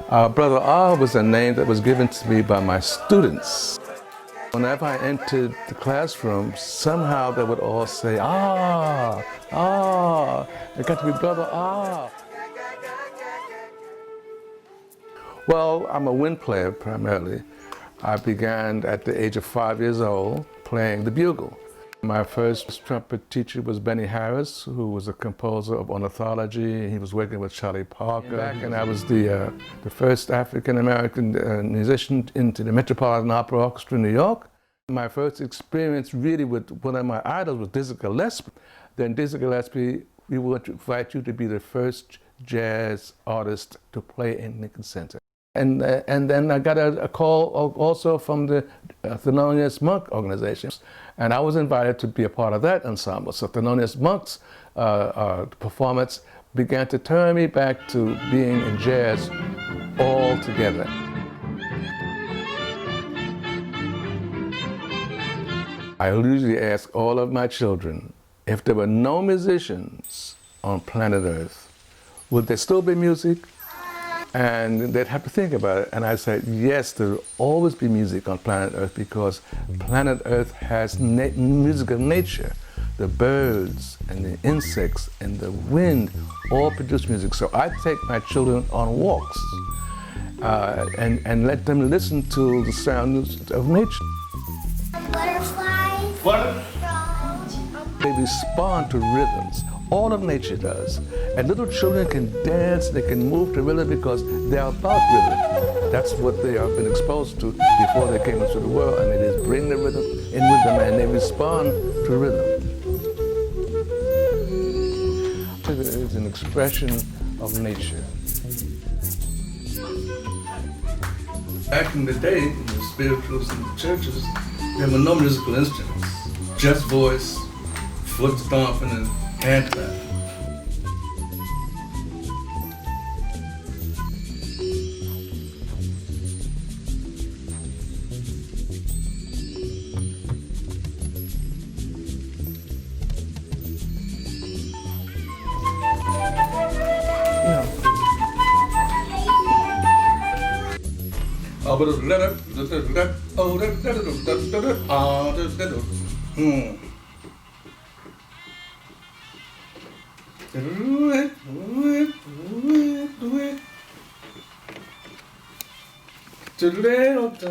Brother R was a name that was given to me by my students. Whenever I entered the classroom, somehow they would all say, "Ah, ah, it got to be Brother R." Well, I'm a wind player primarily. I began at the age of 5 years old playing the bugle. My first trumpet teacher was Benny Harris, who was a composer of ornithology. He was working with Charlie Parker, and I was the first African-American musician into the Metropolitan Opera Orchestra in New York. My first experience really with one of my idols was Dizzy Gillespie. Then Dizzy Gillespie, we would invite you to be the first jazz artist to play in Lincoln Center. And then I got a call also from the Thelonious Monk organization, and I was invited to be a part of that ensemble. So Thelonious Monk's performance began to turn me back to being in jazz altogether. I usually ask all of my children, if there were no musicians on planet Earth, would there still be music? And they'd have to think about it. And I said, yes, there will always be music on planet Earth because planet Earth has musical nature. The birds and the insects and the wind all produce music. So I take my children on walks and let them listen to the sounds of nature. Butterflies. What? They respond to rhythms. All of nature does. And little children can dance, they can move to rhythm because they're about rhythm. That's what they have been exposed to before they came into the world, and they just bring the rhythm in with them and they respond to rhythm. It is an expression of nature. Back in the day, in the spirituals and the churches, there were no musical instruments, just voice, foot stomping, and hand clapping. Do it.